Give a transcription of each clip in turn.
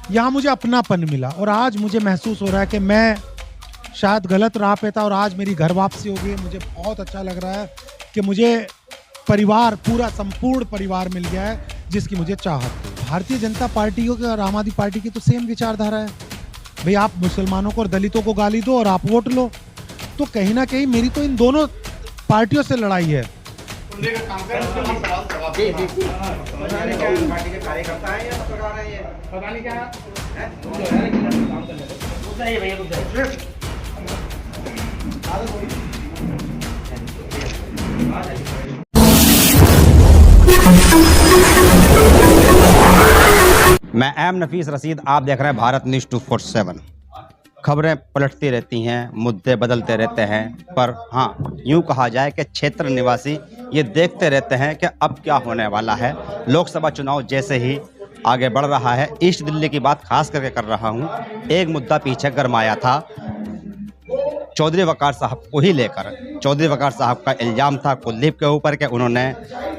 यहाँ मुझे अपनापन मिला और आज मुझे महसूस हो रहा है कि मैं शायद गलत राह पे था और आज मेरी घर वापसी हो गई। मुझे बहुत अच्छा लग रहा है कि मुझे परिवार, पूरा संपूर्ण परिवार मिल गया है जिसकी मुझे चाहत थी। भारतीय जनता पार्टी को और आम आदमी पार्टी की तो सेम विचारधारा है। भाई आप मुसलमानों को और दलितों को गाली दो और आप वोट लो, तो कहीं ना कहीं मेरी तो इन दोनों पार्टियों से लड़ाई है। मैं एम नफीस रशीद, आप देख रहे हैं भारत न्यूज़ 247। खबरें पलटती रहती हैं, मुद्दे बदलते रहते हैं, पर हाँ, यूँ कहा जाए कि क्षेत्र निवासी ये देखते रहते हैं कि अब क्या होने वाला है। लोकसभा चुनाव जैसे ही आगे बढ़ रहा है, ईस्ट दिल्ली की बात खास करके कर रहा हूँ। एक मुद्दा पीछे गरमाया था चौधरी वकार साहब को ही लेकर। चौधरी वकार साहब का इल्ज़ाम था कुलदीप के ऊपर कि उन्होंने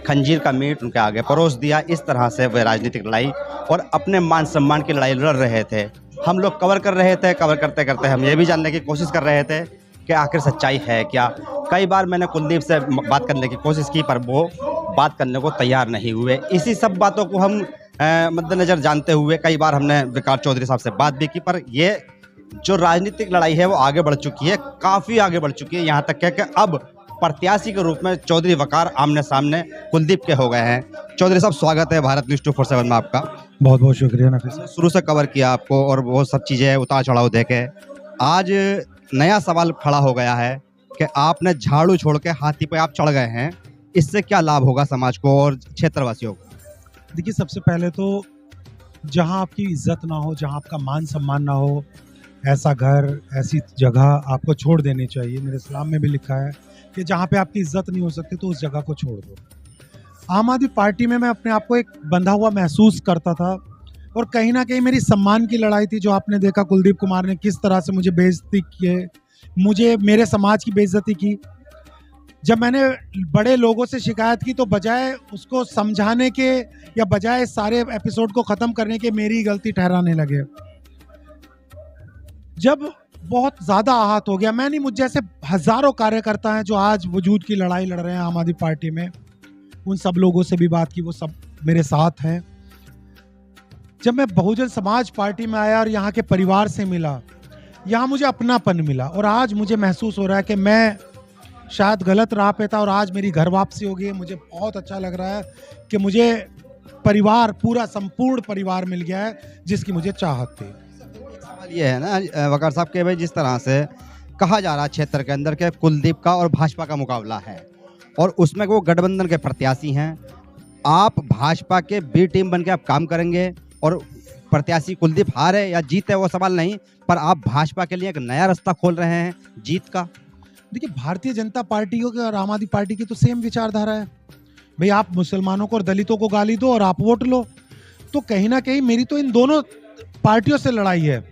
खंजीर का मीट उनके आगे परोस दिया। इस तरह से वे राजनीतिक लड़ाई और अपने मान सम्मान की लड़ाई लड़ रहे थे। हम लोग कवर कर रहे थे, कवर करते करते हम ये भी जानने की कोशिश कर रहे थे कि आखिर सच्चाई है क्या। कई बार मैंने कुलदीप से बात करने की कोशिश की, पर वो बात करने को तैयार नहीं हुए। इसी सब बातों को हम मद्देनज़र जानते हुए कई बार हमने वकार चौधरी साहब से बात भी की, पर ये जो राजनीतिक लड़ाई है वो आगे बढ़ चुकी है, काफ़ी आगे बढ़ चुकी है। यहाँ तक कि अब प्रत्याशी के रूप में चौधरी वकार आमने सामने कुलदीप के हो गए हैं। चौधरी साहब, स्वागत है भारत न्यूज़ 247 में आपका। बहुत बहुत शुक्रिया नफीस। शुरू से कवर किया आपको और वो सब चीज़ें उतार चढ़ाव देखे। आज नया सवाल खड़ा हो गया है कि आपने झाड़ू छोड़ के हाथी पे आप चढ़ गए हैं। इससे क्या लाभ होगा समाज को और क्षेत्रवासियों को? देखिए, सबसे पहले तो जहाँ आपकी इज्जत ना हो, जहाँ आपका मान सम्मान ना हो, ऐसा घर, ऐसी जगह आपको छोड़ देनी चाहिए। मेरे इस्लाम में भी लिखा है कि जहाँ पे आपकी इज्जत नहीं हो सकती तो उस जगह को छोड़ दो। आम आदमी पार्टी में मैं अपने आप को एक बंधा हुआ महसूस करता था और कहीं ना कहीं मेरी सम्मान की लड़ाई थी। जो आपने देखा कुलदीप कुमार ने किस तरह से मुझे बेइज्जती की, मुझे मेरे समाज की बेइज्जती की। जब मैंने बड़े लोगों से शिकायत की तो बजाय उसको समझाने के या बजाय सारे एपिसोड को ख़त्म करने के मेरी गलती ठहराने लगे। जब बहुत ज़्यादा आहत हो गया, मैं नहीं, मुझ जैसे हज़ारों कार्यकर्ता हैं जो आज वजूद की लड़ाई लड़ रहे हैं आम आदमी पार्टी में। उन सब लोगों से भी बात की, वो सब मेरे साथ हैं। जब मैं बहुजन समाज पार्टी में आया और यहाँ के परिवार से मिला, यहाँ मुझे अपनापन मिला और आज मुझे महसूस हो रहा है कि मैं शायद गलत राह पे था और आज मेरी घर वापसी हो गई। मुझे बहुत अच्छा लग रहा है कि मुझे परिवार, पूरा संपूर्ण परिवार मिल गया है जिसकी मुझे चाहत थी। ये है ना वकार साहब के भाई, जिस तरह से कहा जा रहा है क्षेत्र के अंदर के कुलदीप का और भाजपा का मुकाबला है और उसमें वो गठबंधन के प्रत्याशी हैं। आप भाजपा के बी टीम बन के आप काम करेंगे और प्रत्याशी कुलदीप हारे या जीते वो सवाल नहीं, पर आप भाजपा के लिए एक नया रास्ता खोल रहे हैं जीत का। देखिए, भारतीय जनता पार्टी को और आम आदमी पार्टी की तो सेम विचारधारा है। भाई आप मुसलमानों को और दलितों को गाली दो और आप वोट लो, तो कहीं ना कहीं मेरी तो इन दोनों पार्टियों से लड़ाई है।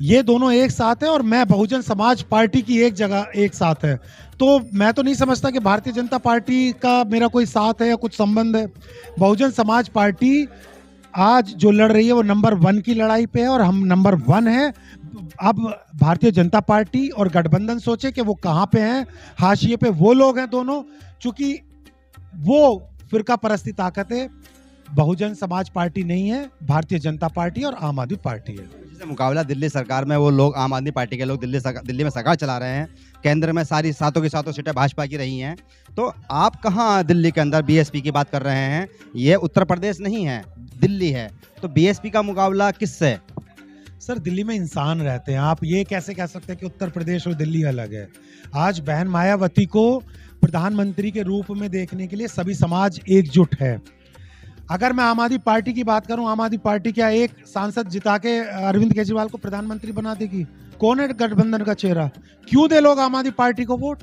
ये दोनों एक साथ हैं और मैं बहुजन समाज पार्टी की एक जगह एक साथ है। तो मैं तो नहीं समझता कि भारतीय जनता पार्टी का मेरा कोई साथ है या कुछ संबंध है। बहुजन समाज पार्टी आज जो लड़ रही है वो नंबर 1 की लड़ाई पे है और हम नंबर 1 है। अब भारतीय जनता पार्टी और गठबंधन सोचे कि वो कहाँ पे हैं, हाशिए पे वो लोग हैं दोनों, चूंकि वो फिरका परस्ती ताकत है। बहुजन समाज पार्टी नहीं है, भारतीय जनता पार्टी और आम आदमी पार्टी है। जिससे मुकाबला दिल्ली सरकार में वो लोग, आम आदमी पार्टी के लोग दिल्ली में सरकार चला रहे हैं। केंद्र में सारी सातों की सातों सीटें भाजपा की रही हैं। तो आप कहाँ दिल्ली के अंदर बीएसपी की बात कर रहे हैं? ये उत्तर प्रदेश नहीं है, दिल्ली है। तो बीएसपी का मुकाबला किससे? सर, दिल्ली में इंसान रहते हैं। आप ये कैसे कह सकते हैं कि उत्तर प्रदेश और दिल्ली अलग है? आज बहन मायावती को प्रधानमंत्री के रूप में देखने के लिए सभी समाज एकजुट है। अगर मैं आम आदमी पार्टी की बात करूं, आम आदमी पार्टी क्या एक सांसद जिता के अरविंद केजरीवाल को प्रधानमंत्री बना देगी? कौन है गठबंधन का चेहरा? क्यों दे लोग आम आदमी पार्टी को वोट?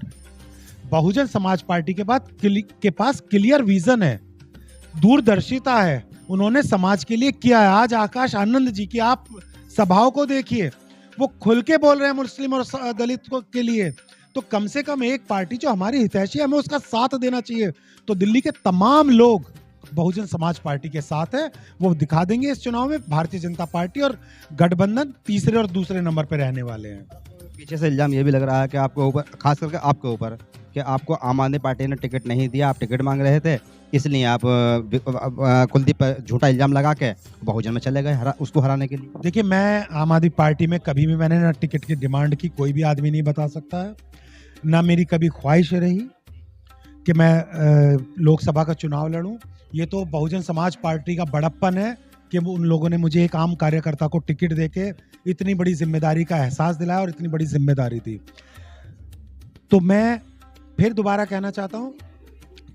बहुजन समाज पार्टी के पास क्लियर विजन है, दूरदर्शिता है। उन्होंने समाज के लिए किया है। आज आकाश आनंद जी की आप सभाओं को देखिए, वो खुल के बोल रहे हैं मुस्लिम और दलित के लिए। तो कम से कम एक पार्टी जो हमारी हितैषी है, हमें उसका साथ देना चाहिए। तो दिल्ली के तमाम लोग बहुजन समाज पार्टी के साथ है। वो दिखा देंगे इस चुनाव में। भारतीय जनता पार्टी और गठबंधन तीसरे और दूसरे नंबर पर रहने वाले हैं। पीछे से इल्जाम ये भी लग रहा है कि आपके ऊपर, खास करके आपके ऊपर, कि आपको आम आदमी पार्टी ने टिकट नहीं दिया, आप टिकट मांग रहे थे, इसलिए आप कुलदीप पर झूठा इल्जाम लगा के बहुजन में चले गए उसको हराने के लिए। देखिए, मैं आम आदमी पार्टी में कभी भी मैंने ना टिकट की डिमांड की, कोई भी आदमी नहीं बता सकता है। ना मेरी कभी ख्वाहिश रही कि मैं लोकसभा का चुनाव लड़ूं। ये तो बहुजन समाज पार्टी का बड़प्पन है कि उन लोगों ने मुझे एक आम कार्यकर्ता को टिकट देके इतनी बड़ी जिम्मेदारी का एहसास दिलाया और इतनी बड़ी जिम्मेदारी दी। तो मैं फिर दोबारा कहना चाहता हूं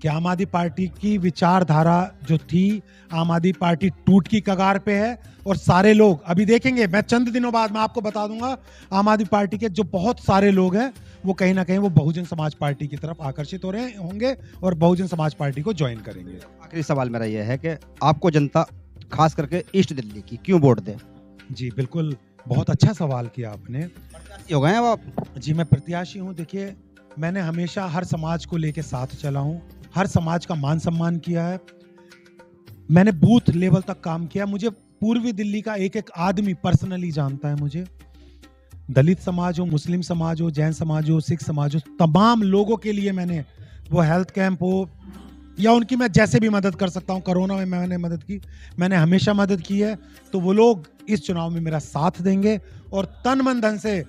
कि आम आदमी पार्टी की विचारधारा जो थी, आम आदमी पार्टी टूट की कगार पे है और सारे लोग अभी देखेंगे, मैं चंद दिनों बाद मैं आपको बता दूंगा, आम आदमी पार्टी के जो बहुत सारे लोग हैं वो कहीं ना कहीं वो बहुजन समाज पार्टी की तरफ आकर्षित हो रहे होंगे और बहुजन समाज पार्टी को ज्वाइन करेंगे। आखिरी सवाल मेरा यह है कि आपको जनता खास करके ईस्ट दिल्ली की क्यों वोट दे? जी बिल्कुल, बहुत अच्छा सवाल किया आपने। प्रत्याशी हो गए हैं वो आप? जी मैं प्रत्याशी हूँ। देखिए, मैंने हमेशा हर समाज को लेके साथ चला हूँ, हर समाज का मान सम्मान किया है, मैंने बूथ लेवल तक काम किया। मुझे पूर्वी दिल्ली का एक एक आदमी पर्सनली जानता है। मुझे दलित समाज हो, मुस्लिम समाज हो, जैन समाज हो, सिख समाज हो, तमाम लोगों के लिए मैंने, वो हेल्थ कैंप हो या उनकी मैं जैसे भी मदद कर सकता हूँ, कोरोना में मैंने मदद की, मैंने हमेशा मदद की है। तो वो लोग इस चुनाव में मेरा साथ देंगे और तन मन धन से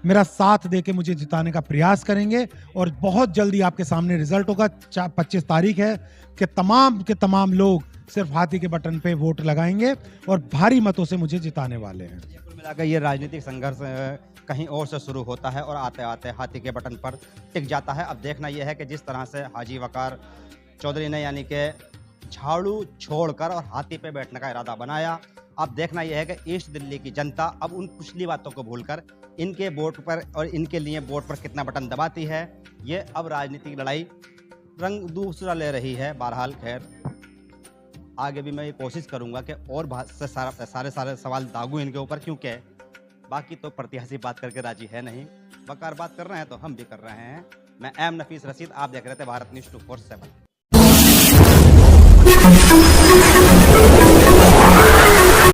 मेरा साथ देके मुझे जिताने का प्रयास करेंगे और बहुत जल्दी आपके सामने रिजल्ट होगा। 25 तारीख है कि तमाम के तमाम लोग सिर्फ हाथी के बटन पे वोट लगाएंगे और भारी मतों से मुझे जिताने वाले हैं। कुल मिलाकर ये राजनीतिक संघर्ष कहीं और से शुरू होता है और आते आते हाथी के बटन पर टिक जाता है। अब देखना यह है कि जिस तरह से हाजी वकार चौधरी ने यानी कि झाड़ू छोड़कर और हाथी पे बैठने का इरादा बनाया, अब देखना यह है कि ईस्ट दिल्ली की जनता अब उन पिछली बातों को भूलकर इनके वोट पर और इनके लिए वोट पर कितना बटन दबाती है। ये अब राजनीतिक लड़ाई रंग दूसरा ले रही है। बहरहाल खैर, आगे भी मैं ये कोशिश करूंगा कि और सारे सवाल दागूं इनके ऊपर, क्योंकि बाकी तो प्रत्याशी बात करके राजी है नहीं, वकार बात कर रहे हैं तो हम भी कर रहे हैं। मैं एम नफीस रशीद, आप देख रहे थे भारत न्यूज़ 247।